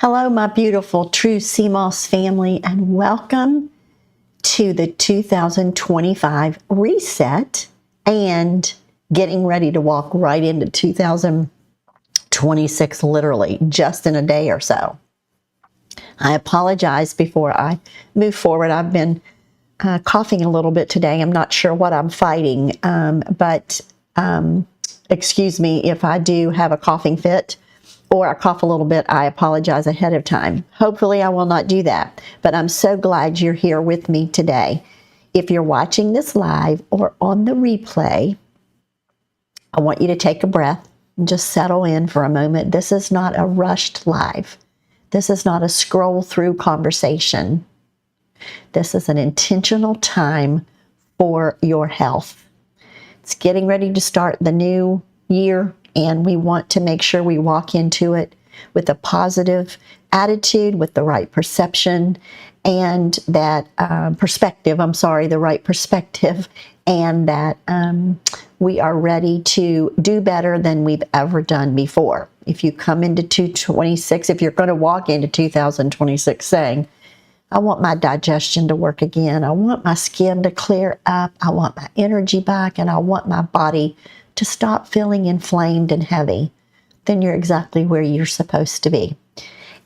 Hello, my beautiful True Sea Moss family, and welcome to the 2025 reset and getting ready to walk right into 2026, literally just in a day or so. I apologize before I move forward. I've been coughing a little bit today. I'm not sure what I'm fighting, but excuse me if I do have a coughing fit or I cough a little bit. I apologize ahead of time. Hopefully I will not do that, but I'm so glad you're here with me today. If you're watching this live or on the replay, I want you to take a breath and just settle in for a moment. This is not a rushed live. This is not a scroll through conversation. This is an intentional time for your health. It's getting ready to start the new year, and we want to make sure we walk into it with a positive attitude, with the right perception, and that the right perspective, and that we are ready to do better than we've ever done before. If you come into 2026, if you're going to walk into 2026 saying, I want my digestion to work again, I want my skin to clear up, I want my energy back, and I want my body to stop feeling inflamed and heavy, then you're exactly where you're supposed to be.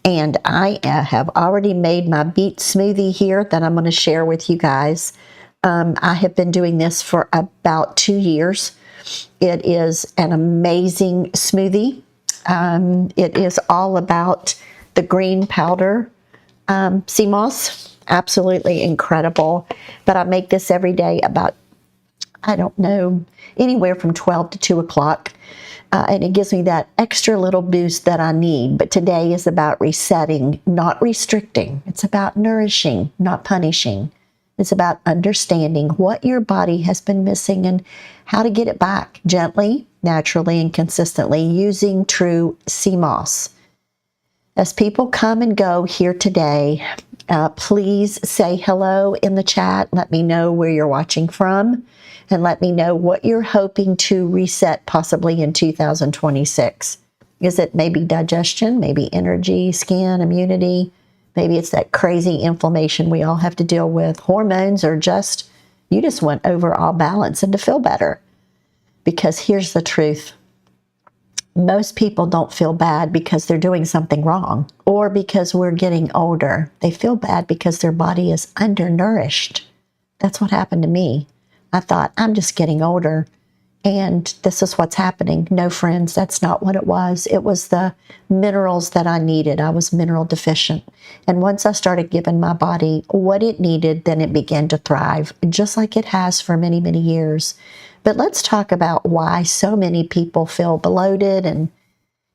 And I have already made my beet smoothie here that I'm going to share with you guys. I have been doing this for about 2 years. It is an amazing smoothie. It is all about the green powder sea moss. Absolutely incredible. But I make this every day about, I don't know, anywhere from 12 to 2 o'clock. And it gives me that extra little boost that I need. But today is about resetting, not restricting. It's about nourishing, not punishing. It's about understanding what your body has been missing and how to get it back gently, naturally, and consistently using true sea moss. As people come and go here today, please say hello in the chat. Let me know where you're watching from, and let me know what you're hoping to reset possibly in 2026. Is it maybe digestion, maybe energy, skin, immunity? Maybe it's that crazy inflammation we all have to deal with. Hormones, or just, you just want overall balance and to feel better. Because here's the truth. Most people don't feel bad because they're doing something wrong or because we're getting older. They feel bad because their body is undernourished. That's what happened to me. I thought, I'm just getting older and this is what's happening. No, friends, that's not what it was. It was the minerals that I needed. I was mineral deficient. And once I started giving my body what it needed, then it began to thrive, just like it has for many, many years. But let's talk about why so many people feel bloated and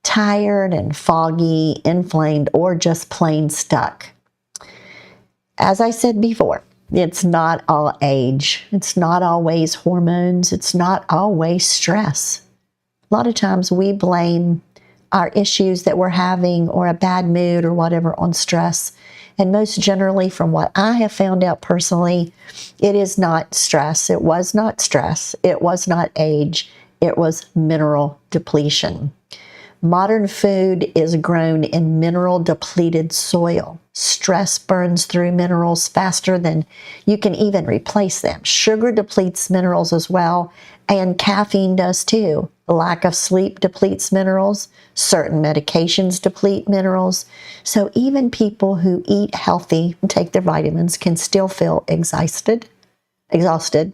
tired and foggy, inflamed, or just plain stuck. As I said before, it's not all age. It's not always hormones. It's not always stress. A lot of times we blame our issues that we're having or a bad mood or whatever on stress. And most generally, from what I have found out personally, it is not stress. It was not stress. It was not age. It was mineral depletion. Modern food is grown in mineral depleted soil. Stress burns through minerals faster than you can even replace them. Sugar depletes minerals as well, and caffeine does too. Lack of sleep depletes minerals. Certain medications deplete minerals. So even people who eat healthy and take their vitamins can still feel exhausted,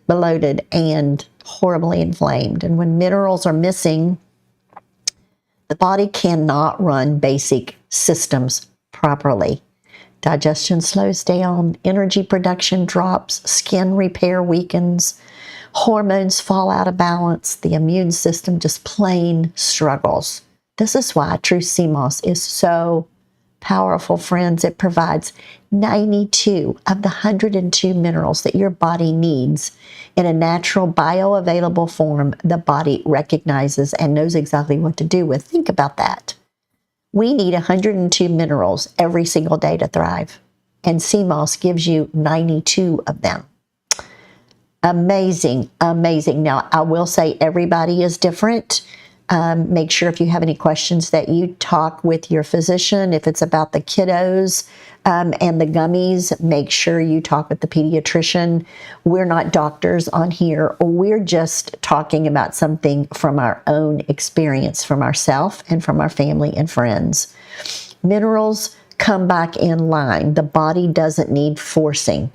bloated, and horribly inflamed. And when minerals are missing, the body cannot run basic systems properly. Digestion slows down, energy production drops, skin repair weakens, hormones fall out of balance, the immune system just plain struggles. This is why True Sea Moss is so powerful, friends. It provides 92 of the 102 minerals that your body needs in a natural, bioavailable form the body recognizes and knows exactly what to do with. Think about that. We need 102 minerals every single day to thrive, and sea moss gives you 92 of them. Amazing, amazing. Now, I will say everybody is different. Make sure if you have any questions that you talk with your physician. If it's about the kiddos and the gummies, make sure you talk with the pediatrician. We're not doctors on here. We're just talking about something from our own experience, from ourselves and from our family and friends. Minerals come back in line. The body doesn't need forcing.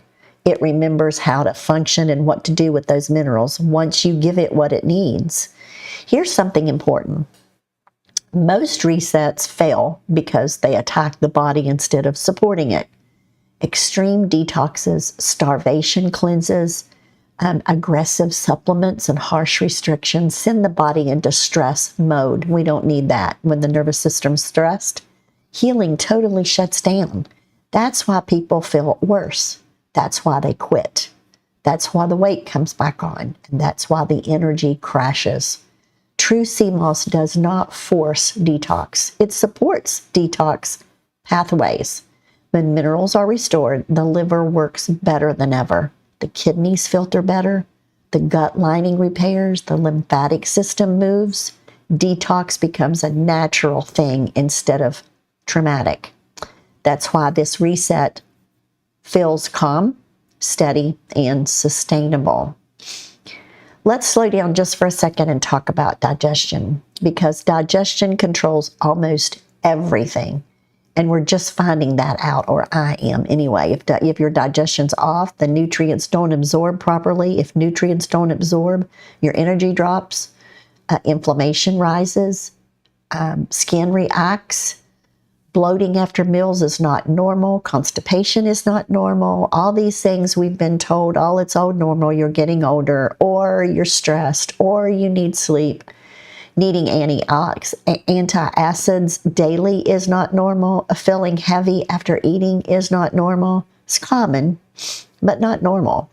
It remembers how to function and what to do with those minerals once you give it what it needs. Here's something important. Most resets fail because they attack the body instead of supporting it. Extreme detoxes, starvation cleanses, aggressive supplements, and harsh restrictions send the body into stress mode. We don't need that. When the nervous system's stressed, healing totally shuts down. That's why people feel worse. That's why they quit. That's why the weight comes back on. And that's why the energy crashes. True sea moss does not force detox. It supports detox pathways. When minerals are restored, the liver works better than ever. The kidneys filter better. The gut lining repairs. The lymphatic system moves. Detox becomes a natural thing instead of traumatic. That's why this reset feels calm, steady, and sustainable. Let's slow down just for a second and talk about digestion, because digestion controls almost everything. And we're just finding that out, or I am anyway. If your digestion's off, the nutrients don't absorb properly. If nutrients don't absorb, your energy drops, inflammation rises, skin reacts. Bloating after meals is not normal. Constipation is not normal. All these things we've been told, oh, it's all normal. You're getting older, or you're stressed, or you need sleep. Needing antacids daily is not normal. Feeling heavy after eating is not normal. It's common, but not normal.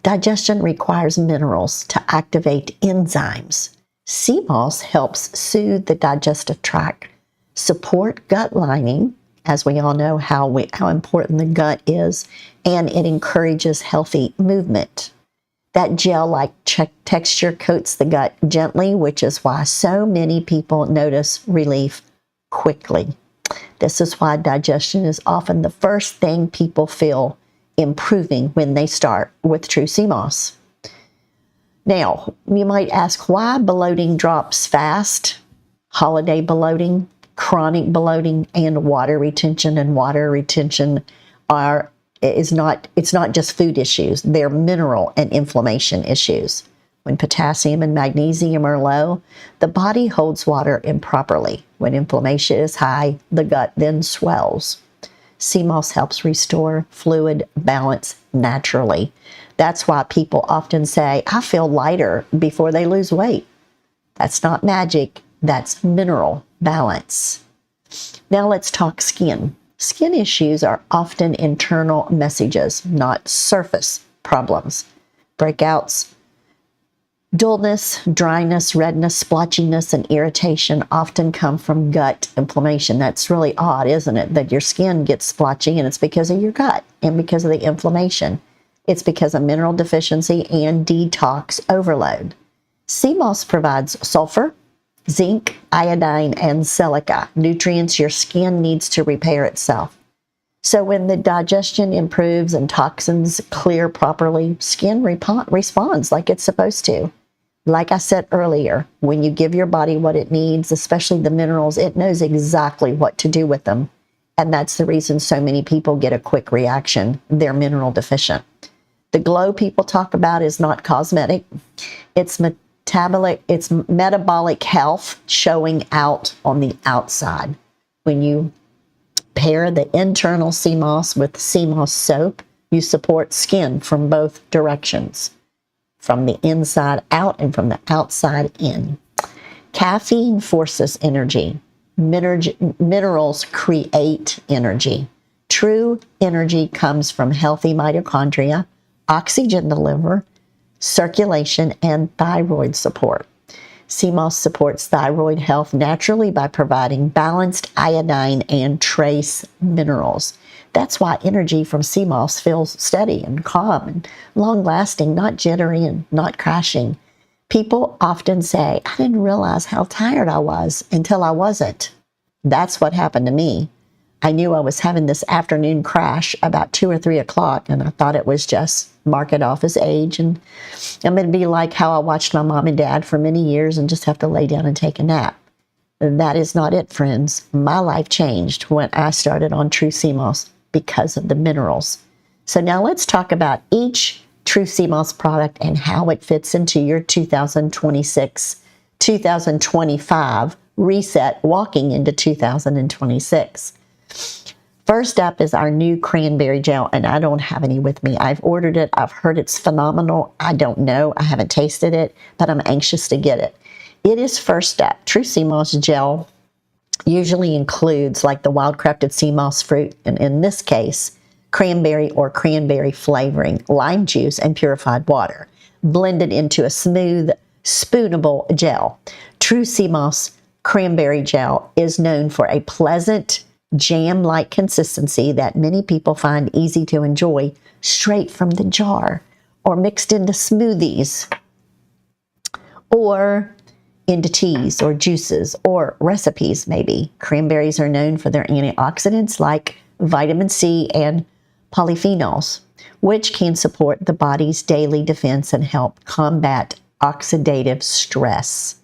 Digestion requires minerals to activate enzymes. Sea moss helps soothe the digestive tract, support gut lining, as we all know how important the gut is, and it encourages healthy movement. That gel-like texture coats the gut gently, which is why so many people notice relief quickly. This is why digestion is often the first thing people feel improving when they start with True Sea Moss. Now, you might ask why bloating drops fast, holiday bloating, chronic bloating, and water retention. And water retention it's not just food issues. They're mineral and inflammation issues. When potassium and magnesium are low, the body holds water improperly. When inflammation is high, the gut then swells. Sea moss helps restore fluid balance naturally. That's why people often say, I feel lighter before they lose weight. That's not magic. That's mineral balance. Now let's talk skin. Skin issues are often internal messages, not surface problems. Breakouts, dullness, dryness, redness, splotchiness, and irritation often come from gut inflammation. That's really odd, isn't it? That your skin gets splotchy, and it's because of your gut and because of the inflammation. It's because of mineral deficiency and detox overload. Sea moss provides sulfur, zinc, iodine, and silica, nutrients your skin needs to repair itself. So when the digestion improves and toxins clear properly, skin responds like it's supposed to. Like I said earlier, when you give your body what it needs, especially the minerals, it knows exactly what to do with them. And that's the reason so many people get a quick reaction. They're mineral deficient. The glow people talk about is not cosmetic. It's metabolic health showing out on the outside. When you pair the internal sea moss with sea moss soap, you support skin from both directions, from the inside out and from the outside in. Caffeine forces energy. Minerals create energy. True energy comes from healthy mitochondria, oxygen to the liver, circulation, and thyroid support. Sea moss supports thyroid health naturally by providing balanced iodine and trace minerals. That's why energy from sea moss feels steady and calm and long-lasting, not jittery and not crashing. People often say, I didn't realize how tired I was until I wasn't. That's what happened to me. I knew I was having this afternoon crash about 2 or 3 o'clock, and I thought it was just mark it off as age. And I'm going to be like how I watched my mom and dad for many years and just have to lay down and take a nap. That is not it, friends. My life changed when I started on True Sea Moss because of the minerals. So now let's talk about each True Sea Moss product and how it fits into your 2026, 2025 reset, walking into 2026. First up is our new cranberry gel, and I don't have any with me. I've ordered it. I've heard it's phenomenal. I don't know. I haven't tasted it, but I'm anxious to get it. It is first up. True Sea Moss gel usually includes like the wild-crafted sea moss fruit, and in this case, cranberry or cranberry flavoring, lime juice, and purified water, blended into a smooth, spoonable gel. True Sea Moss cranberry gel is known for a pleasant, jam-like consistency that many people find easy to enjoy straight from the jar or mixed into smoothies or into teas or juices or recipes maybe. Cranberries are known for their antioxidants like vitamin C and polyphenols, which can support the body's daily defense and help combat oxidative stress.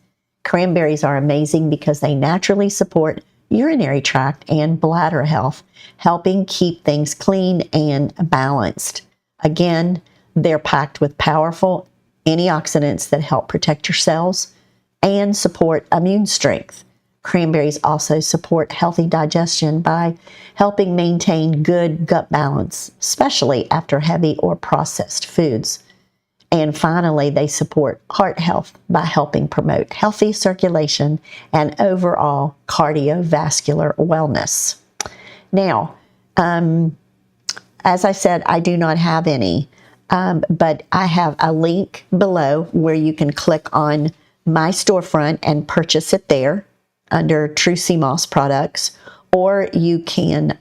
Cranberries are amazing because they naturally support urinary tract and bladder health, helping keep things clean and balanced. Again, they're packed with powerful antioxidants that help protect your cells and support immune strength. Cranberries also support healthy digestion by helping maintain good gut balance, especially after heavy or processed foods. And finally, they support heart health by helping promote healthy circulation and overall cardiovascular wellness. Now, as I said, I do not have any, but I have a link below where you can click on my storefront and purchase it there under True Sea Moss products, or you can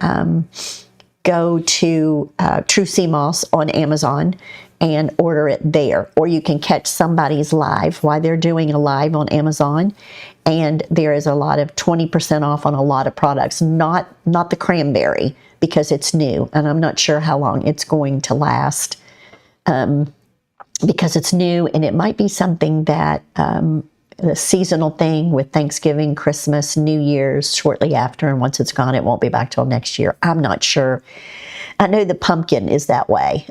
go to True Sea Moss on Amazon and order it there, or you can catch somebody's live while they're doing a live on Amazon, and there is a lot of 20% off on a lot of products, not the cranberry because it's new and I'm not sure how long it's going to last because it's new, and it might be something that the seasonal thing with Thanksgiving, Christmas, New Year's shortly after, and once it's gone, it won't be back till next year. I'm not sure. I know the pumpkin is that way,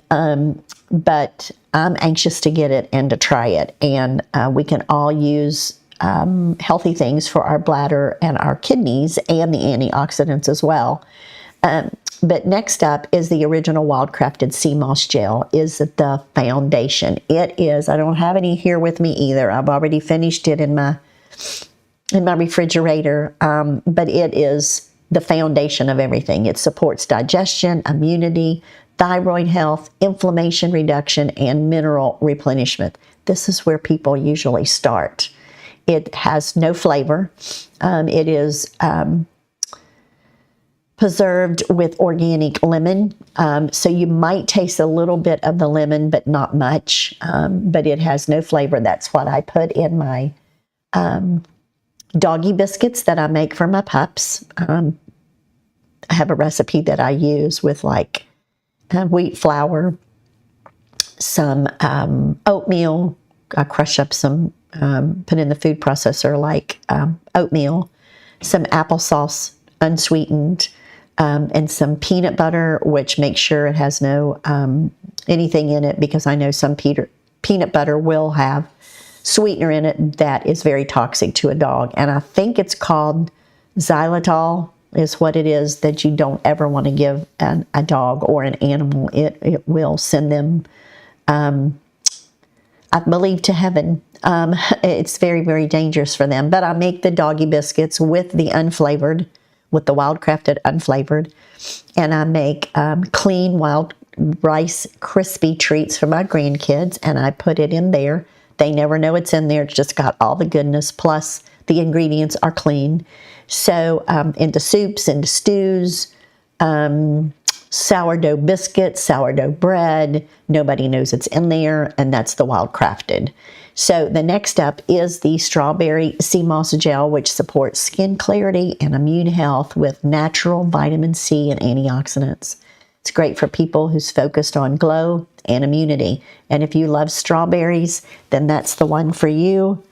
but I'm anxious to get it and to try it. And we can all use healthy things for our bladder and our kidneys and the antioxidants as well. But next up is the original wild-crafted sea moss gel, is the foundation. It is, I don't have any here with me either. I've already finished it in my refrigerator, but it is the foundation of everything. It supports digestion, immunity, thyroid health, inflammation reduction, and mineral replenishment. This is where people usually start. It has no flavor. It is preserved with organic lemon, so you might taste a little bit of the lemon, but not much, but it has no flavor. That's what I put in my doggy biscuits that I make for my pups. I have a recipe that I use with like wheat flour, some oatmeal. I crush up some, put in the food processor like oatmeal, some applesauce unsweetened, and some peanut butter, which makes sure it has no anything in it, because I know some peanut butter will have sweetener in it that is very toxic to a dog. And I think it's called xylitol is what it is, that you don't ever want to give a dog or an animal. It will send them, I believe, to heaven. It's very, very dangerous for them. But I make the doggy biscuits with the unflavored, with the wild-crafted unflavored. And I make clean wild rice crispy treats for my grandkids, and I put it in there. They never know it's in there. It's just got all the goodness, plus the ingredients are clean. So into soups, into stews, sourdough biscuits, sourdough bread. Nobody knows it's in there, and that's the wild crafted. So the next up is the strawberry sea moss gel, which supports skin clarity and immune health with natural vitamin C and antioxidants. It's great for people who's focused on glow and immunity. And if you love strawberries, then that's the one for you.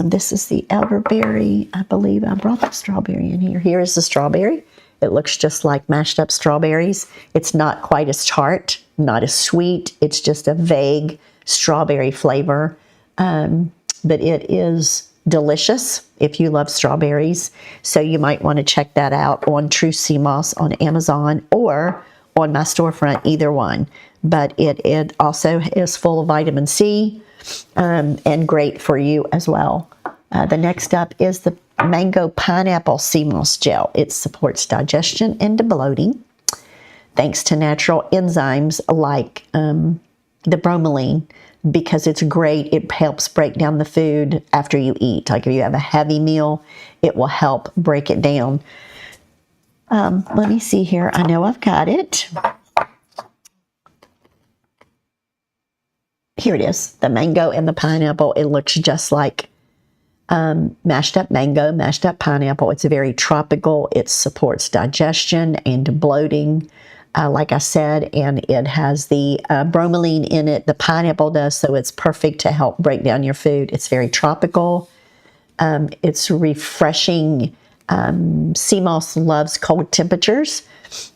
This is the elderberry. I believe I brought the strawberry in here. Here is the strawberry. It looks just like mashed up strawberries. It's not quite as tart, not as sweet. It's just a vague strawberry flavor. But it is delicious if you love strawberries. So you might want to check that out on True Sea Moss on Amazon or on my storefront, either one. But it also is full of vitamin C and great for you as well. The next up is the mango pineapple sea moss gel. It supports digestion and bloating thanks to natural enzymes like the bromelain, because it's great. It helps break down the food after you eat. Like if you have a heavy meal, it will help break it down. Let me see here. I know I've got it. Here it is, the mango and the pineapple. It looks just like mashed up mango, mashed up pineapple. It's very tropical. It supports digestion and bloating, like I said, and it has the bromelain in it. The pineapple does, so it's perfect to help break down your food. It's very tropical. It's refreshing. Sea moss loves cold temperatures.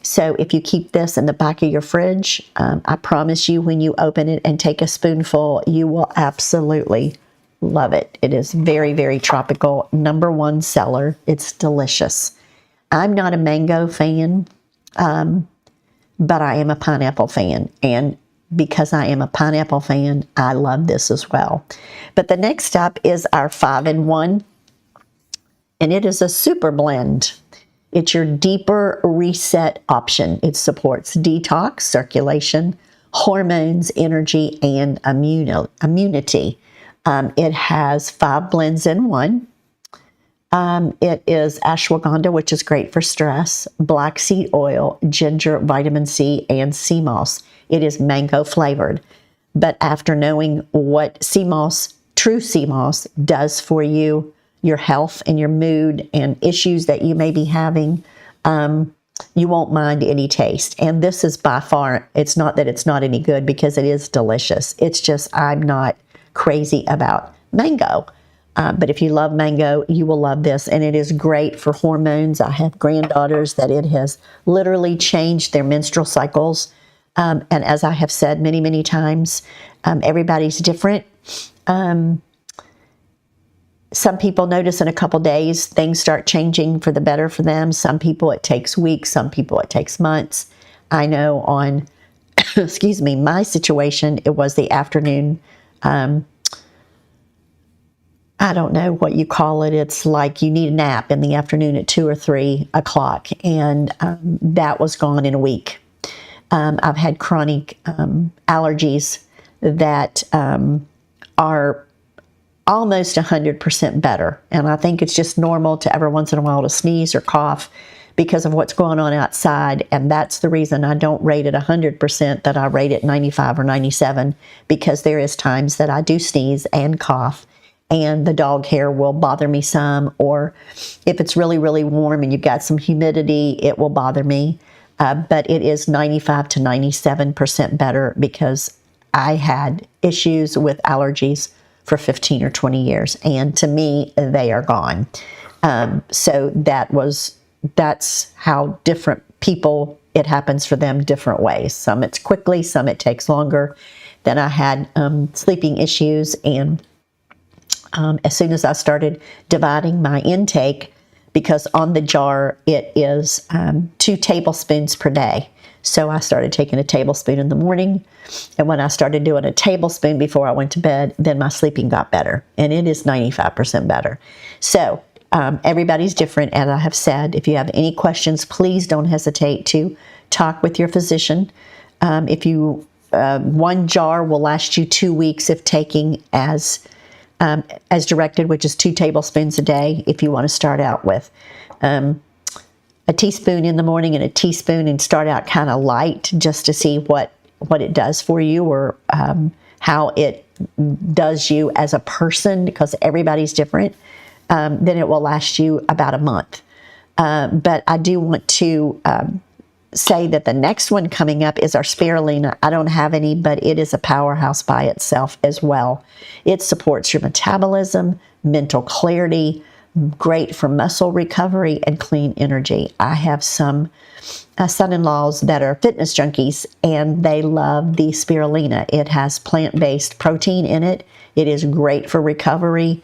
So if you keep this in the back of your fridge, I promise you when you open it and take a spoonful, you will absolutely love it. It is very, very tropical. #1 seller. It's delicious. I'm not a mango fan, but I am a pineapple fan. And because I am a pineapple fan, I love this as well. But the next up is our 5-in-1, and it is a super blend. It's your deeper reset option. It supports detox, circulation, hormones, energy, and immunity. It has 5 blends in one. It is ashwagandha, which is great for stress, black seed oil, ginger, vitamin C, and sea moss. It is mango flavored. But after knowing what sea moss, true sea moss, does for you, your health and your mood and issues that you may be having, you won't mind any taste. And this is by far, it's not that it's not any good, because it is delicious. It's just I'm not crazy about mango. But if you love mango, you will love this. And it is great for hormones. I have granddaughters that it has literally changed their menstrual cycles. And as I have said many, many times, everybody's different. Some people notice in a couple days things start changing for the better for them. Some people it takes weeks. Some people it takes months. I know on, excuse me, my situation, it was the afternoon. I don't know what you call it. It's like you need a nap in the afternoon at 2 or 3 o'clock. And that was gone in a week. I've had chronic allergies that are almost 100% better. And I think it's just normal to every once in a while to sneeze or cough because of what's going on outside. And that's the reason I don't rate it 100%, that I rate it 95 or 97, because there is times that I do sneeze and cough and the dog hair will bother me some, or if it's really, really warm and you've got some humidity, it will bother me. But it is 95 to 97% better, because I had issues with allergies for 15 or 20 years. And to me, they are gone. So that's how different people, it happens for them different ways. Some it's quickly, some it takes longer. Then I had sleeping issues. And as soon as I started dividing my intake, because on the jar, it is 2 tablespoons per day. So I started taking a tablespoon in the morning. And when I started doing a tablespoon before I went to bed, then my sleeping got better. And it is 95% better. So everybody's different. As I have said, if you have any questions, please don't hesitate to talk with your physician. One jar will last you 2 weeks if taking as directed, which is 2 tablespoons a day if you want to start out with. A a teaspoon in the morning and a teaspoon, and start out kind of light just to see what it does for you, or how it does you as a person, because everybody's different, then it will last you about a month. But I do want to say that the next one coming up is our spirulina. I don't have any, but it is a powerhouse by itself as well. It supports your metabolism, mental clarity, great for muscle recovery and clean energy. I have some son-in-laws that are fitness junkies, and they love the spirulina. It has plant-based protein in it. It is great for recovery.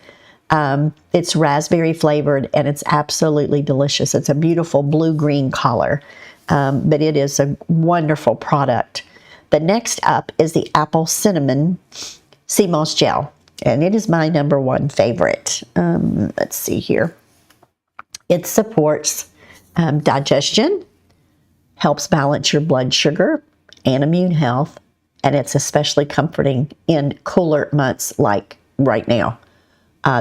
It's raspberry flavored, and it's absolutely delicious. It's a beautiful blue-green color, but it is a wonderful product. The next up is the apple cinnamon sea moss gel, and it is my number one favorite. Let's see here. It supports digestion, helps balance your blood sugar and immune health, and it's especially comforting in cooler months like right now.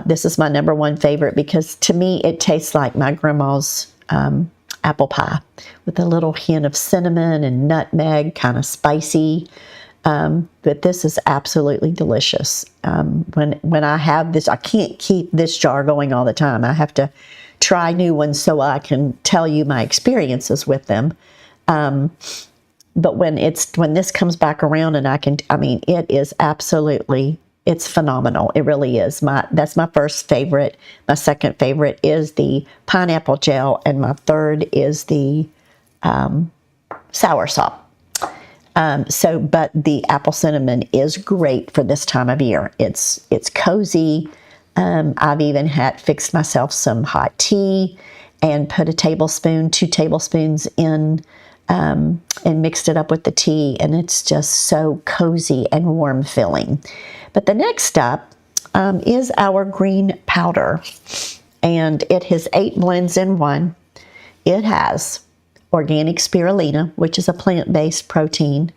This is my number one favorite because to me it tastes like my grandma's apple pie with a little hint of cinnamon and nutmeg, kind of spicy. But this is absolutely delicious. When I have this, I can't keep this jar going all the time. I have to try new ones so I can tell you my experiences with them. But when this comes back around, and it is absolutely, it's phenomenal. It really is. That's my first favorite. My second favorite is the pineapple gel, and my third is the soursop. But the apple cinnamon is great for this time of year. It's cozy. I've even fixed myself some hot tea and put 2 tablespoons in, and mixed it up with the tea, and it's just so cozy and warm feeling. But the next up is our green powder, and it has 8 blends in one. It has organic spirulina, which is a plant-based protein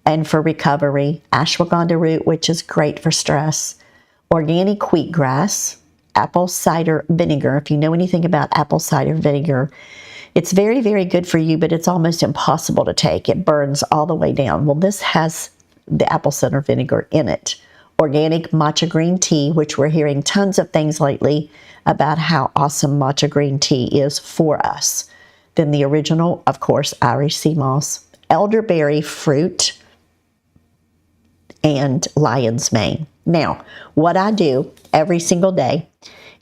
and for recovery, ashwagandha root, which is great for stress, organic wheatgrass, apple cider vinegar. If you know anything about apple cider vinegar, it's very, very good for you, but it's almost impossible to take. It burns all the way down. Well, this has the apple cider vinegar in it. Organic matcha green tea, which we're hearing tons of things lately about how awesome matcha green tea is for us. Then the original, of course, Irish sea moss, elderberry fruit, and lion's mane. Now, what I do every single day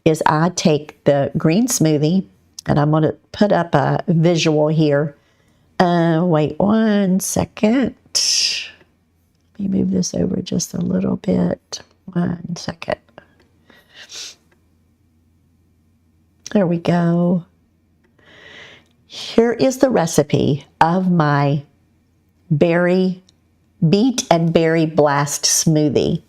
is I take the green smoothie, and I'm going to put up a visual here. Wait 1 second. Let me move this over just a little bit. 1 second. There we go. Here is the recipe of my beet and berry blast smoothie.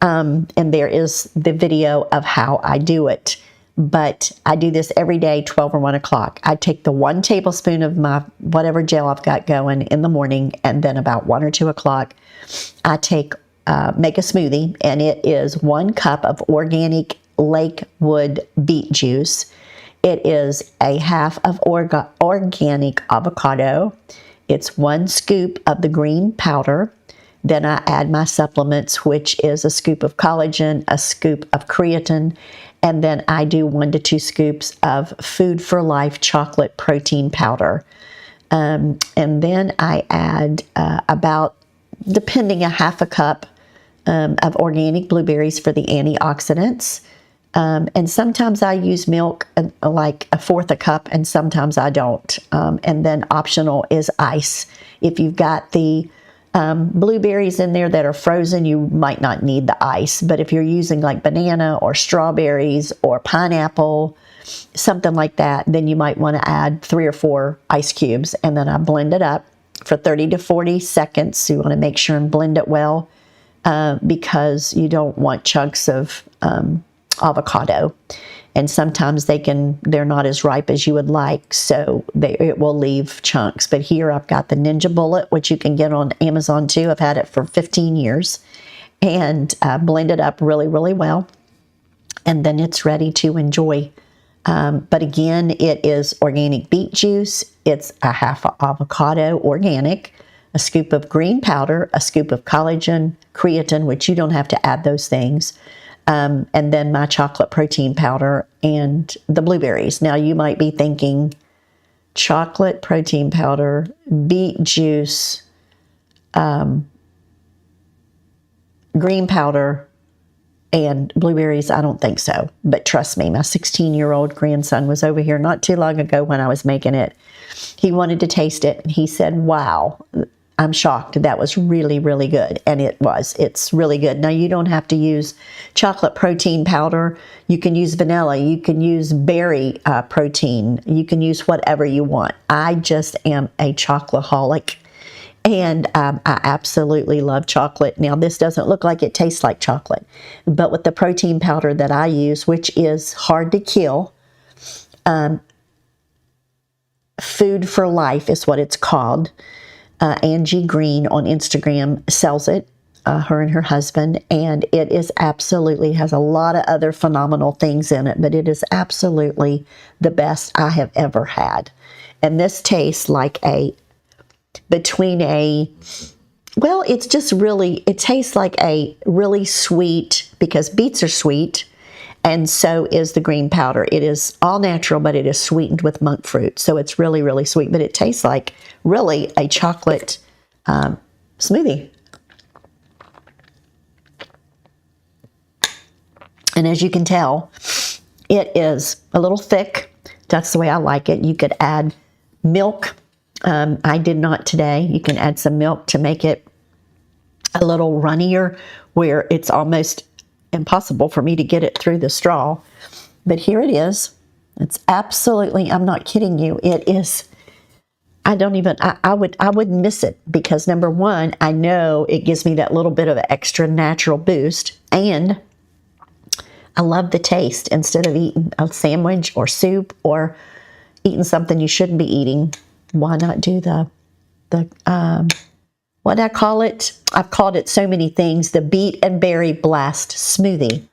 And there is the video of how I do it. But I do this every day, 12 or 1 o'clock. I take the 1 tablespoon of my whatever gel I've got going in the morning, and then about 1 or 2 o'clock, I make a smoothie, and it is 1 cup of organic Lakewood beet juice. It is a half of organic avocado. It's 1 scoop of the green powder. Then I add my supplements, which is a scoop of collagen, a scoop of creatine, and then I do 1 to 2 scoops of Food for Life chocolate protein powder. And then I add about, depending, a half a cup of organic blueberries for the antioxidants. And sometimes I use milk, like 1/4 a cup, and sometimes I don't. And then optional is ice. If you've got the blueberries in there that are frozen, you might not need the ice. But if you're using like banana or strawberries or pineapple, something like that, then you might want to add 3 or 4 ice cubes. And then I blend it up for 30 to 40 seconds. So you want to make sure and blend it well, because you don't want chunks of avocado. And sometimes they're not as ripe as you would like, so it will leave chunks. But here I've got the Ninja Bullet, which you can get on Amazon too. I've had it for 15 years. And blend it up really, really well. And then it's ready to enjoy But again, it is organic beet juice. It's a half avocado organic, a scoop of green powder, a scoop of collagen, creatine, which you don't have to add those things, and then my chocolate protein powder and the blueberries. Now you might be thinking, chocolate protein powder, beet juice, green powder, and blueberries. I don't think so. But trust me, my 16-year-old grandson was over here not too long ago when I was making it. He wanted to taste it, and he said, wow, I'm shocked. That was really, really good. And it was. It's really good. Now, you don't have to use chocolate protein powder. You can use vanilla. You can use berry protein. You can use whatever you want. I just am a chocoholic. And I absolutely love chocolate. Now, this doesn't look like it tastes like chocolate, but with the protein powder that I use, which is hard to kill, Food for Life is what it's called. Angie Green on Instagram sells it, her and her husband, and it is absolutely, has a lot of other phenomenal things in it, but it is absolutely the best I have ever had. And this tastes like it's just really, it tastes like a really sweet, because beets are sweet, and so is the green powder. It is all natural, but it is sweetened with monk fruit, so it's really, really sweet, but it tastes like really a chocolate smoothie. And as you can tell, it is a little thick. That's the way I like it. You could add milk. I did not today. You can add some milk to make it a little runnier, where it's almost impossible for me to get it through the straw. But here it is. It's absolutely, I'm not kidding you. It is, I wouldn't miss it, because number one, I know it gives me that little bit of an extra natural boost, and I love the taste. Instead of eating a sandwich or soup or eating something you shouldn't be eating, why not do what I call it? I've called it so many things, the beet and berry blast smoothie.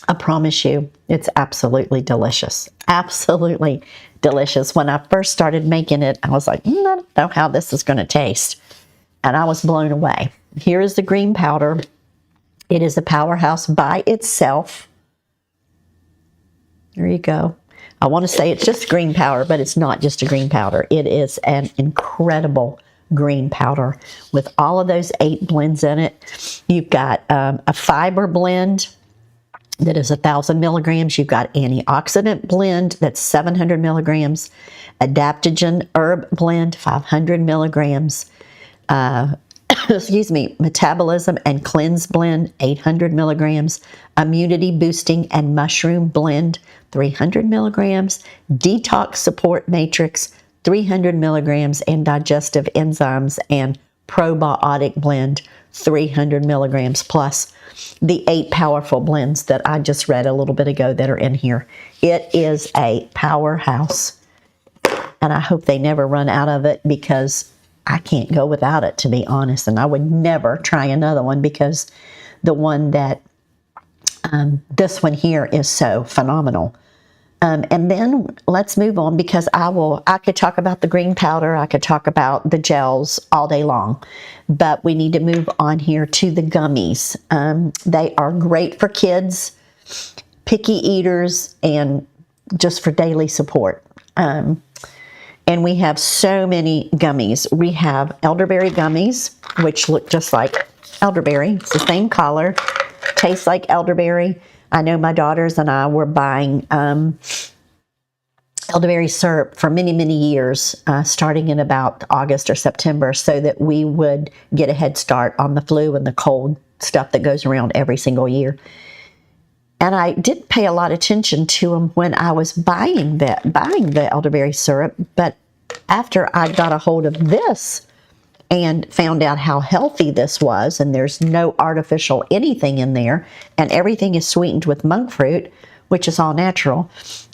I promise you, it's absolutely delicious. Absolutely delicious. When I first started making it, I was like, I don't know how this is going to taste. And I was blown away. Here is the green powder. It is a powerhouse by itself. There you go. I want to say it's just green powder, but it's not just a green powder. It is an incredible green powder with all of those 8 blends in it. You've got a fiber blend that is 1,000 milligrams. You've got antioxidant blend that's 700 milligrams. Adaptogen herb blend, 500 milligrams. Metabolism and cleanse blend, 800 milligrams. Immunity boosting and mushroom blend, 300 milligrams. Detox support matrix, 300 milligrams. And digestive enzymes and probiotic blend, 300 milligrams, plus the 8 powerful blends that I just read a little bit ago that are in here. It is a powerhouse, and I hope they never run out of it, because I can't go without it, to be honest. And I would never try another one, because the one that, this one here is so phenomenal. And then let's move on, because I could talk about the green powder. I could talk about the gels all day long, but we need to move on here to the gummies. They are great for kids, picky eaters, and just for daily support. And we have so many gummies. We have elderberry gummies, which look just like elderberry. It's the same color, tastes like elderberry. I know my daughters and I were buying elderberry syrup for many, many years, starting in about August or September, so that we would get a head start on the flu and the cold stuff that goes around every single year. And I didn't pay a lot of attention to them when I was buying the elderberry syrup. But after I got a hold of this and found out how healthy this was, and there's no artificial anything in there, and everything is sweetened with monk fruit, which is all natural,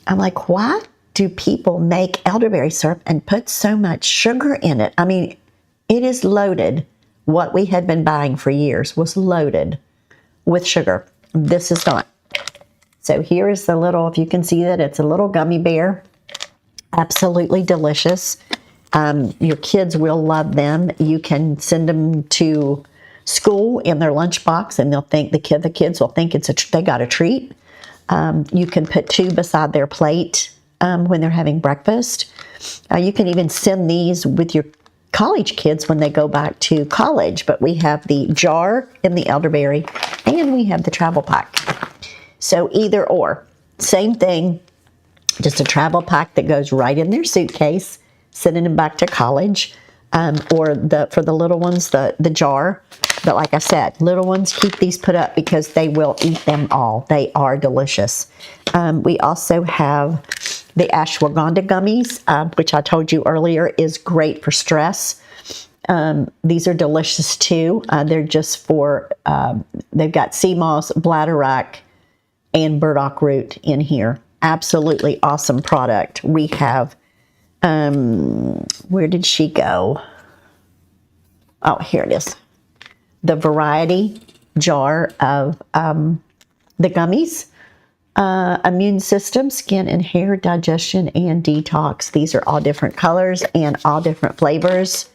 I'm like, why do people make elderberry syrup and put so much sugar in it? I mean, it is loaded. What we had been buying for years was loaded with sugar. This is not. So here is the little, if you can see that, it's a little gummy bear. Absolutely delicious. Your kids will love them. You can send them to school in their lunchbox, and they'll think the kids will think they got a treat. You can put 2 beside their plate when they're having breakfast. You can even send these with your college kids when they go back to college. But we have the jar in the elderberry, and we have the travel pack. So either or, same thing, just a travel pack that goes right in their suitcase, sending them back to college, or for the little ones, the jar. But like I said, little ones, keep these put up because they will eat them all. They are delicious. We also have the ashwagandha gummies, which I told you earlier is great for stress. These are delicious too. They're just for, they've got sea moss, bladderwrack, and burdock root in here. Absolutely awesome product. We have, where did she go? Oh, here it is. The variety jar of the gummies. Immune system, skin and hair, digestion, and detox. These are all different colors and all different flavors.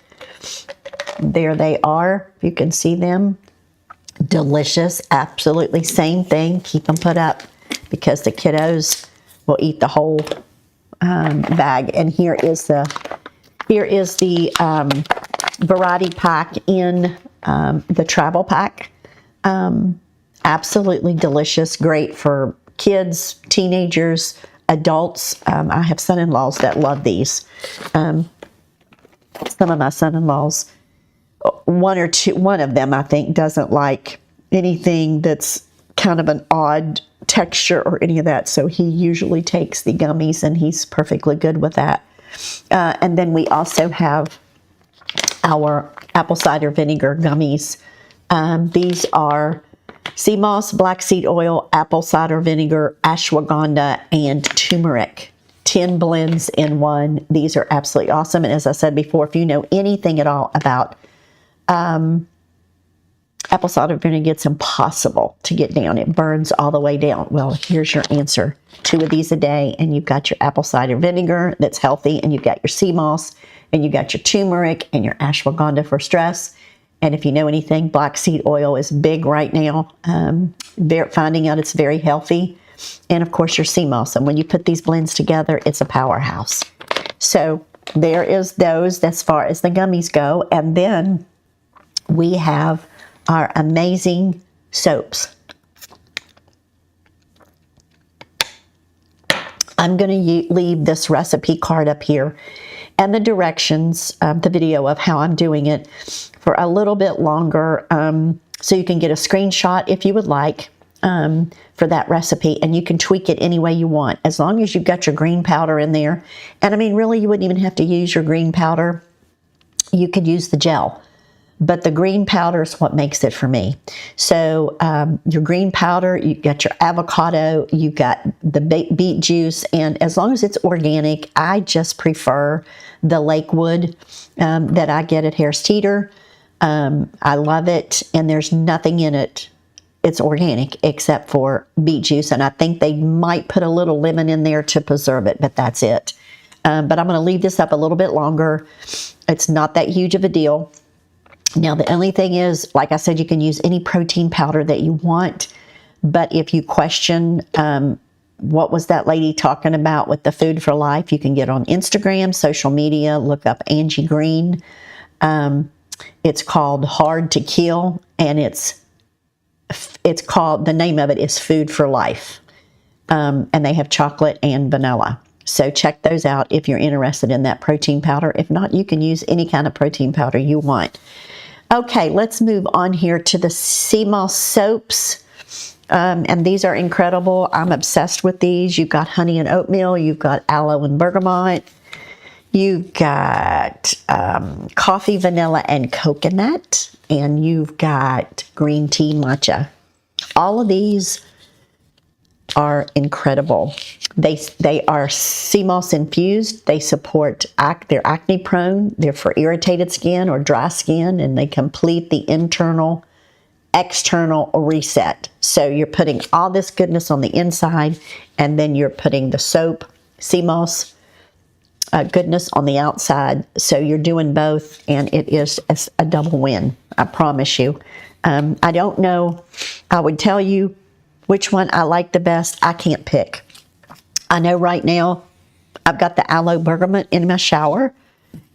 There they are. You can see them. Delicious. Absolutely same thing. Keep them put up because the kiddos will eat the whole bag. And here is the variety pack in the travel pack. Absolutely delicious. Great for kids, teenagers, adults. I have son-in-laws that love these. Some of my son-in-laws, one of them I think doesn't like anything that's kind of an odd texture or any of that. So he usually takes the gummies and he's perfectly good with that. And then we also have our apple cider vinegar gummies. These are sea moss, black seed oil, apple cider vinegar, ashwagandha, and turmeric. 10 blends in one. These are absolutely awesome. And as I said before, if you know anything at all about apple cider vinegar, it's impossible to get down. It burns all the way down. Well, here's your answer. 2 of these a day, and you've got your apple cider vinegar that's healthy, and you've got your sea moss, and you've got your turmeric and your ashwagandha for stress. And if you know anything, black seed oil is big right now. Finding out it's very healthy. And of course, your sea moss. And when you put these blends together, it's a powerhouse. So there is those as far as the gummies go. And then we have our amazing soaps. I'm going to leave this recipe card up here and the directions, the video of how I'm doing it for a little bit longer, so you can get a screenshot if you would like for that recipe, and you can tweak it any way you want as long as you've got your green powder in there. And I mean, really, you wouldn't even have to use your green powder. You could use the gel, but the green powder is what makes it for me. So your green powder, you got your avocado, you got the beet juice, and as long as it's organic, I just prefer the Lakewood that I get at Harris Teeter. I love it, and there's nothing in it. It's organic except for beet juice, and I think they might put a little lemon in there to preserve it, but that's it. But I'm going to leave this up a little bit longer. It's not that huge of a deal. Now, the only thing is, like I said, you can use any protein powder that you want, but if you question what was that lady talking about with the Food for Life, you can get on Instagram, social media, look up Angie Green. It's called Hard to Kill, and it's called, the name of it is Food for Life. And they have chocolate and vanilla. So check those out if you're interested in that protein powder. If not, you can use any kind of protein powder you want. Okay, let's move on here to the sea moss soaps. And these are incredible. I'm obsessed with these. You've got honey and oatmeal. You've got aloe and bergamot. You've got coffee, vanilla, and coconut. And you've got green tea matcha. All of these are incredible. They are sea moss infused. They support, they're acne prone. They're for irritated skin or dry skin, and they complete the internal external reset. So you're putting all this goodness on the inside, and then you're putting the soap, sea moss, goodness on the outside. So you're doing both, and it is a double win, I promise you. I don't know, I would tell you which one I like the best. I can't pick. I know right now I've got the aloe bergamot in my shower,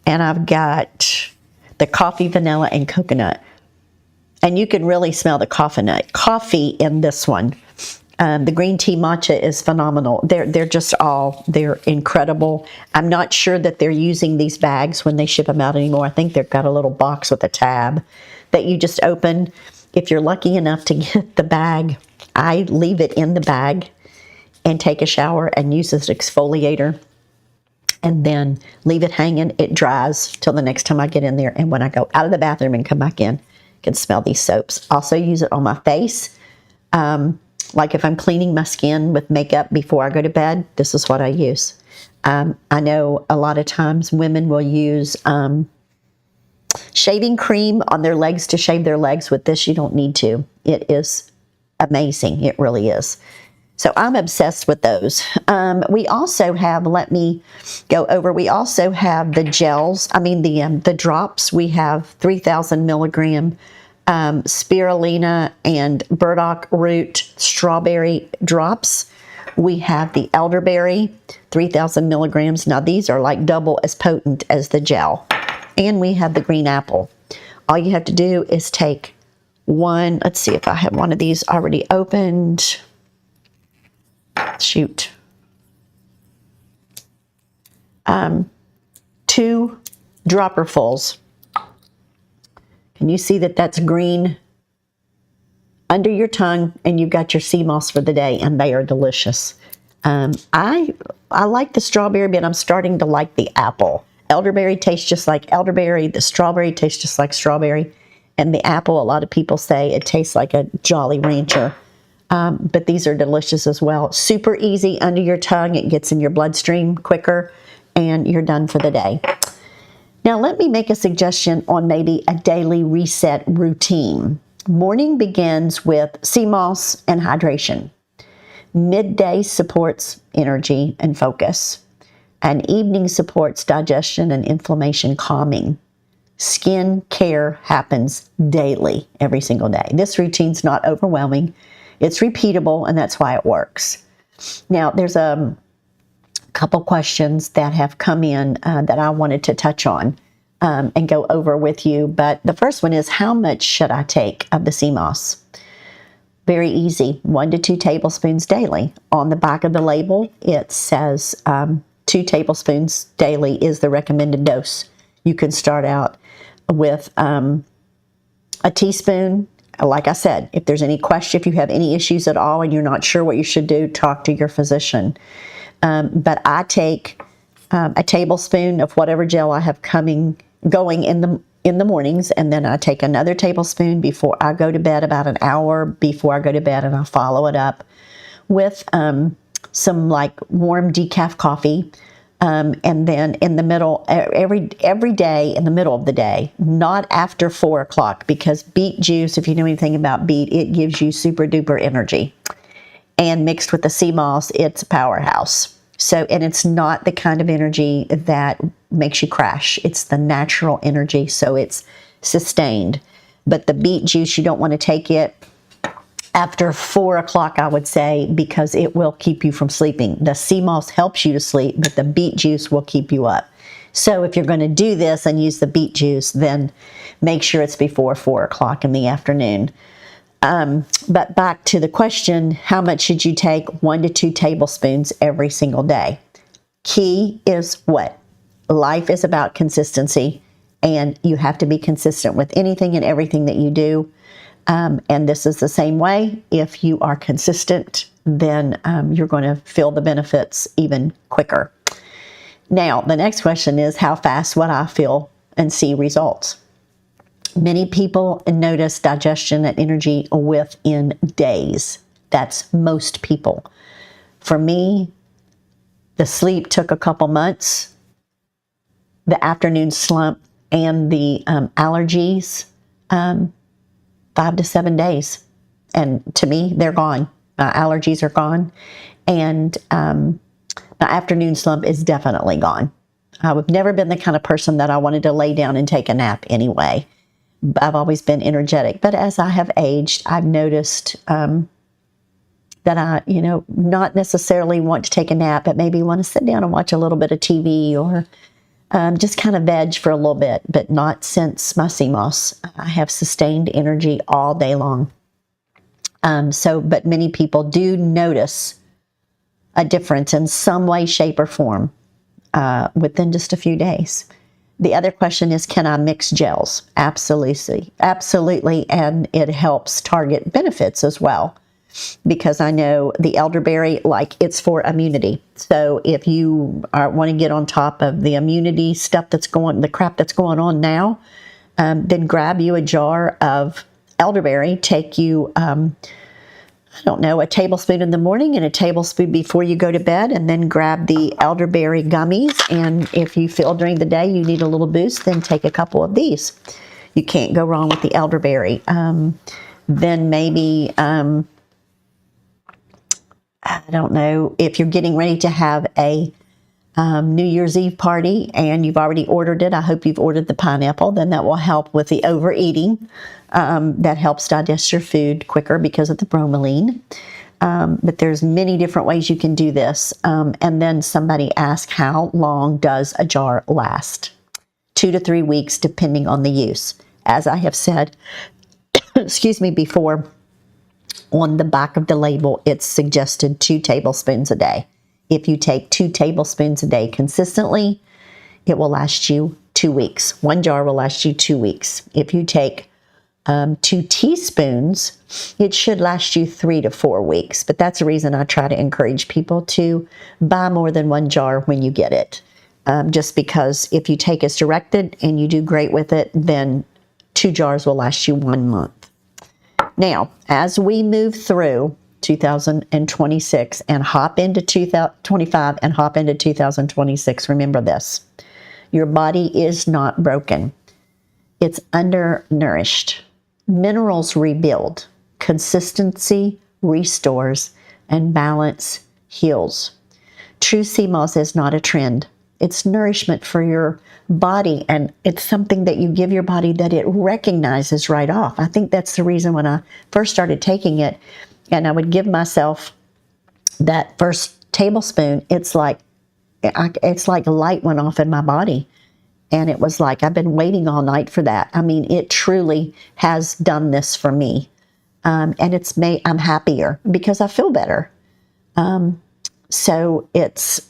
and I've got the coffee, vanilla, and coconut. And you can really smell the coffee in this one. The green tea matcha is phenomenal. They're incredible. I'm not sure that they're using these bags when they ship them out anymore. I think they've got a little box with a tab that you just open. If you're lucky enough to get the bag, I leave it in the bag and take a shower and use this exfoliator, and then leave it hanging. It dries till the next time I get in there. And when I go out of the bathroom and come back in, I can smell these soaps. Also use it on my face. Like if I'm cleaning my skin with makeup before I go to bed, this is what I use. I know a lot of times women will use shaving cream on their legs to shave their legs. With this, you don't need to. It is amazing. It really is. So I'm obsessed with those. We also have, let me go over, we also have the gels, the drops. We have 3,000 milligram spirulina and burdock root strawberry drops. We have the elderberry, 3,000 milligrams. Now these are like double as potent as the gel. And we have the green apple. All you have to do is take one, let's see if I have one of these already opened. Shoot. 2 dropperfuls. Can you see that that's green under your tongue, and you've got your sea moss for the day, and they are delicious. I like the strawberry, but I'm starting to like the apple. Elderberry tastes just like elderberry. The strawberry tastes just like strawberry. And the apple, a lot of people say it tastes like a Jolly Rancher. But these are delicious as well. Super easy under your tongue. It gets in your bloodstream quicker, and you're done for the day. Now, let me make a suggestion on maybe a daily reset routine. Morning begins with sea moss and hydration. Midday supports energy and focus. And evening supports digestion and inflammation calming. Skin care happens daily, every single day. This routine's not overwhelming. It's repeatable, and that's why it works. Now, there's a couple questions that have come in that I wanted to touch on and go over with you. But the first one is, how much should I take of the sea moss? Very easy, 1 to 2 tablespoons daily. On the back of the label, it says 2 tablespoons daily is the recommended dose. You can start out with a teaspoon. Like I said, if there's any question, if you have any issues at all and you're not sure what you should do, talk to your physician. But I take a tablespoon of whatever gel I have going in the mornings, and then I take another tablespoon before I go to bed, about an hour before I go to bed, and I follow it up with some like warm decaf coffee. And then in the middle, every day in the middle of the day, not after 4 o'clock, because beet juice, if you know anything about beet, it gives you super duper energy. And mixed with the sea moss, it's a powerhouse. So, and it's not the kind of energy that makes you crash. It's the natural energy, so it's sustained. But the beet juice, you don't want to take it after 4 o'clock, I would say, because it will keep you from sleeping. The sea moss helps you to sleep, but the beet juice will keep you up. So if you're going to do this and use the beet juice, then make sure it's before 4 o'clock in the afternoon. But back to the question, how much should you take? 1 to 2 tablespoons every single day. Key is what? Life is about consistency, and you have to be consistent with anything and everything that you do. And this is the same way. If you are consistent, then you're going to feel the benefits even quicker. Now, the next question is, how fast would I feel and see results? Many people notice digestion and energy within days. That's most people. For me, the sleep took a couple months. The afternoon slump and the allergies, 5 5 to 7 days. And to me, they're gone. My allergies are gone. And my afternoon slump is definitely gone. I've never been the kind of person that I wanted to lay down and take a nap anyway. I've always been energetic. But as I have aged, I've noticed that I, not necessarily want to take a nap, but maybe want to sit down and watch a little bit of TV or just kind of veg for a little bit, but not since my CMOS. I have sustained energy all day long. But many people do notice a difference in some way, shape, or form within just a few days. The other question is, can I mix gels? Absolutely. Absolutely. And it helps target benefits as well. Because I know the elderberry, it's for immunity. So if you want to get on top of the immunity stuff the crap that's going on now, then grab you a jar of elderberry. Take you, a tablespoon in the morning and a tablespoon before you go to bed, and then grab the elderberry gummies. And if you feel during the day you need a little boost, then take a couple of these. You can't go wrong with the elderberry. Then maybe, I don't know, if you're getting ready to have a New Year's Eve party and you've already ordered it, I hope you've ordered the pineapple, then that will help with the overeating. That helps digest your food quicker because of the bromelain. But there's many different ways you can do this. And then somebody asked, how long does a jar last? 2 to 3 weeks, depending on the use. As I have said, before, on the back of the label, it's suggested 2 tablespoons a day. If you take 2 tablespoons a day consistently, it will last you 2 weeks. 1 jar will last you 2 weeks. If you take 2 teaspoons, it should last you 3 to 4 weeks. But that's the reason I try to encourage people to buy more than 1 jar when you get it. Just because if you take as directed and you do great with it, then 2 jars will last you 1 month. Now, as we move through 2026 and hop into 2025 and hop into 2026, remember this. Your body is not broken. It's undernourished. Minerals rebuild. Consistency restores, and balance heals. True CMOS is not a trend. It's nourishment for your body, and it's something that you give your body that it recognizes right off. I think that's the reason when I first started taking it, and I would give myself that first tablespoon, it's like a light went off in my body. And it was like, I've been waiting all night for that. I mean, it truly has done this for me. And I'm happier because I feel better. So it's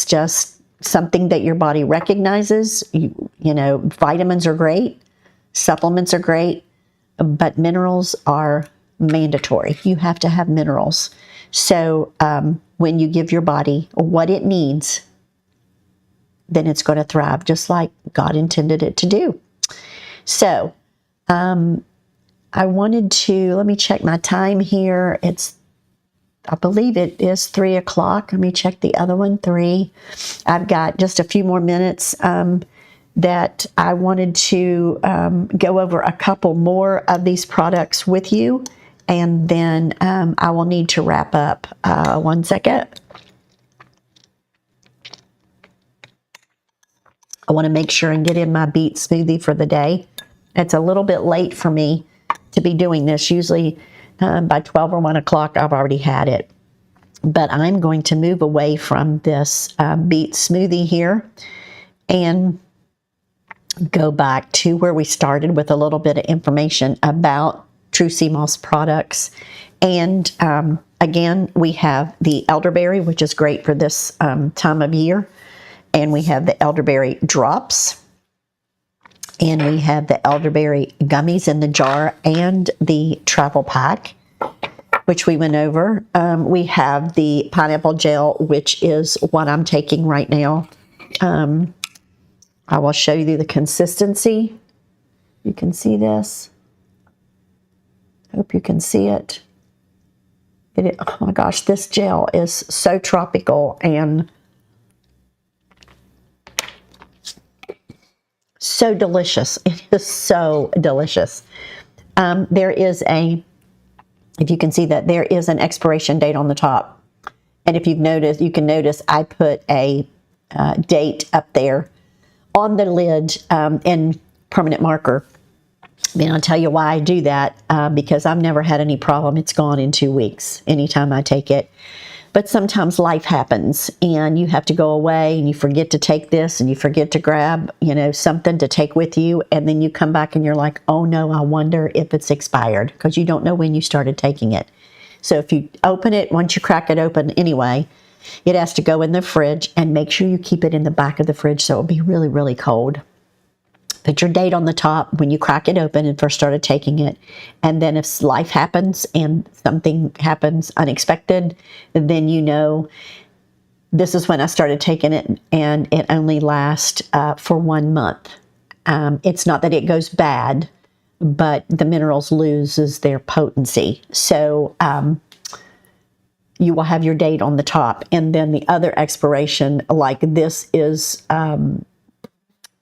just something that your body recognizes. Vitamins are great. Supplements are great. But minerals are mandatory. You have to have minerals. So when you give your body what it needs, then it's going to thrive just like God intended it to do. So I wanted to, let me check my time here. I believe it is 3 o'clock. Let me check the other one, 3. I've got just a few more minutes that I wanted to go over a couple more of these products with you. And then I will need to wrap up. 1 second. I want to make sure and get in my beet smoothie for the day. It's a little bit late for me to be doing this. Usually by 12 or 1 o'clock, I've already had it. But I'm going to move away from this beet smoothie here and go back to where we started with a little bit of information about True CMOS products. And again, we have the elderberry, which is great for this time of year. And we have the elderberry drops. And we have the elderberry gummies in the jar and the travel pack, which we went over. We have the pineapple gel, which is what I'm taking right now. I will show you the consistency. You can see this. Hope you can see it. Oh my gosh, this gel is so tropical and so delicious. It is so delicious. There is if you can see that, there is an expiration date on the top. And if you've noticed, you can notice I put a date up there on the lid in permanent marker. And I'll tell you why I do that, because I've never had any problem. It's gone in 2 weeks anytime I take it. But sometimes life happens and you have to go away and you forget to take this and you forget to grab, something to take with you. And then you come back and you're like, oh no, I wonder if it's expired, because you don't know when you started taking it. So if you open it, once you crack it open anyway, it has to go in the fridge, and make sure you keep it in the back of the fridge so it'll be really, really cold. Put your date on the top when you crack it open and first started taking it. And then if life happens and something happens unexpected, then you know this is when I started taking it, and it only lasts for 1 month. It's not that it goes bad, but the minerals loses their potency. So you will have your date on the top. And then the other expiration, like this is...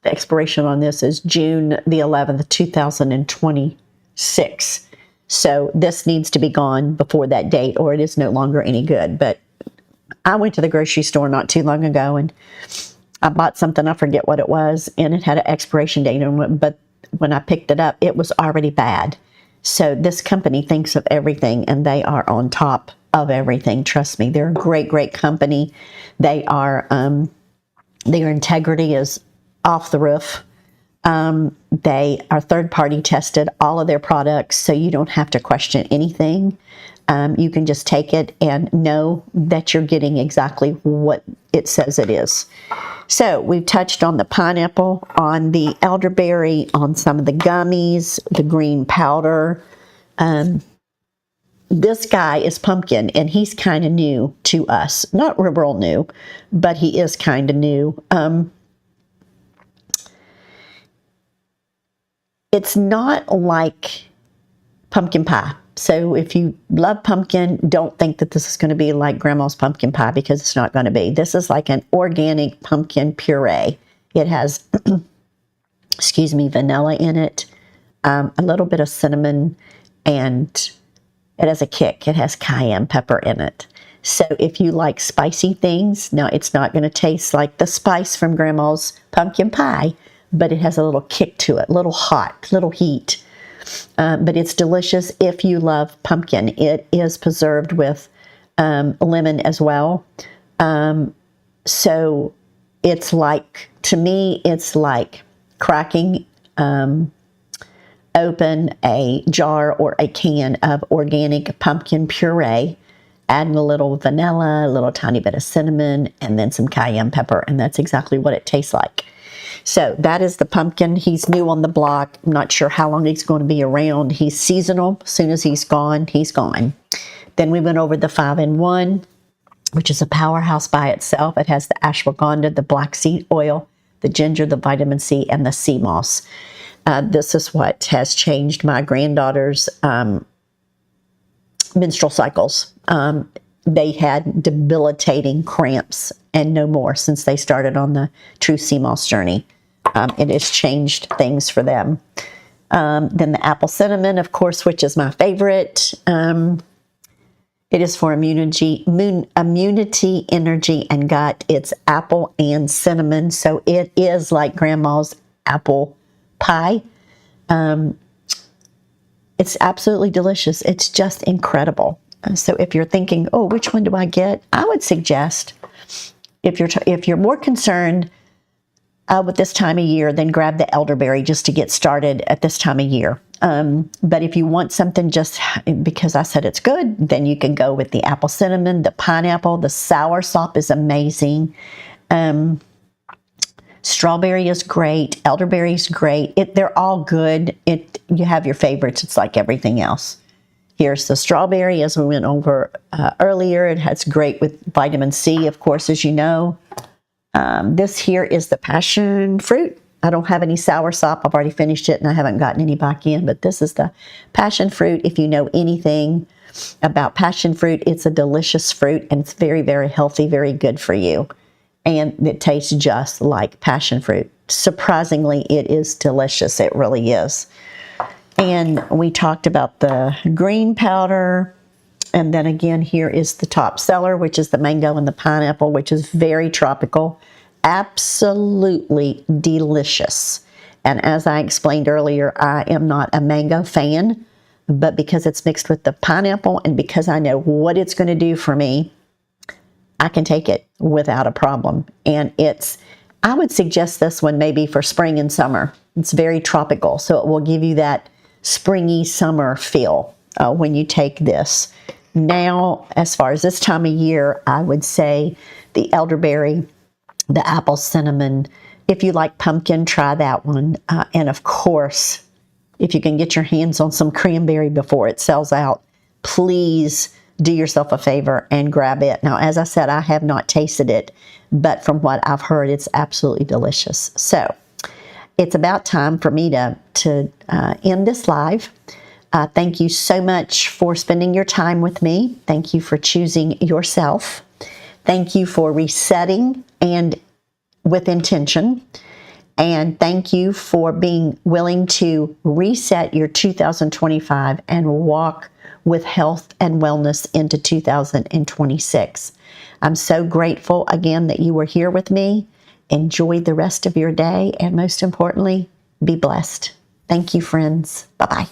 the expiration on this is June the 11th, 2026. So this needs to be gone before that date, or it is no longer any good. But I went to the grocery store not too long ago and I bought something, I forget what it was, and it had an expiration date on it. But when I picked it up, it was already bad. So this company thinks of everything, and they are on top of everything. Trust me, they're a great, great company. They are, their integrity is off the roof. They are third-party tested, all of their products, so you don't have to question anything. You can just take it and know that you're getting exactly what it says it is. So we've touched on the pineapple, on the elderberry, on some of the gummies, the green powder. This guy is pumpkin, and he's kind of new to us. Not real new, but he is kind of new. It's not like pumpkin pie. So if you love pumpkin, don't think that this is going to be like Grandma's pumpkin pie, because it's not going to be. This is like an organic pumpkin puree. It has, vanilla in it, a little bit of cinnamon, and it has a kick. It has cayenne pepper in it. So if you like spicy things, now it's not going to taste like the spice from Grandma's pumpkin pie, but it has a little kick to it, little hot, little heat. But it's delicious if you love pumpkin. It is preserved with lemon as well. So it's like, to me, it's like cracking open a jar or a can of organic pumpkin puree, adding a little vanilla, a little tiny bit of cinnamon, and then some cayenne pepper, and that's exactly what it tastes like. So that is the pumpkin. He's new on the block. I'm not sure how long he's going to be around. He's seasonal. As soon as he's gone, he's gone. Then we went over the 5-in-1, which is a powerhouse by itself. It has the ashwagandha, the black seed oil, the ginger, the vitamin C, and the sea moss. This is what has changed my granddaughter's menstrual cycles. They had debilitating cramps and no more since they started on the true sea moss journey. It has changed things for them. Then the apple cinnamon, of course, which is my favorite. It is for immunity, energy, and gut. It's apple and cinnamon, so it is like Grandma's apple pie. It's absolutely delicious. It's just incredible. So if you're thinking, oh, which one do I get? I would suggest, if you're more concerned with this time of year, then grab the elderberry just to get started at this time of year. But if you want something just because I said it's good, then you can go with the apple cinnamon, the pineapple, the soursop is amazing. Strawberry is great. Elderberry is great. They're all good. You have your favorites. It's like everything else. Here's the strawberry, as we went over earlier. It has great with vitamin C, of course, as you know. This here is the passion fruit. I don't have any soursop. I've already finished it and I haven't gotten any back in, but this is the passion fruit. If you know anything about passion fruit, it's a delicious fruit and it's very, very healthy, very good for you. And it tastes just like passion fruit. Surprisingly, it is delicious. It really is. And we talked about the green powder. And then again, here is the top seller, which is the mango and the pineapple, which is very tropical. Absolutely delicious. And as I explained earlier, I am not a mango fan, but because it's mixed with the pineapple and because I know what it's going to do for me, I can take it without a problem. And I would suggest this one maybe for spring and summer. It's very tropical, so it will give you that springy summer feel when you take this. Now, as far as this time of year, I would say the elderberry, the apple cinnamon. If you like pumpkin, try that one. And of course, if you can get your hands on some cranberry before it sells out, please do yourself a favor and grab it. Now, as I said, I have not tasted it, but from what I've heard, it's absolutely delicious. So it's about time for me to end this live. Thank you so much for spending your time with me. Thank you for choosing yourself. Thank you for resetting and with intention. And thank you for being willing to reset your 2025 and walk with health and wellness into 2026. I'm so grateful again that you were here with me. Enjoy the rest of your day, and most importantly, be blessed. Thank you, friends. Bye-bye.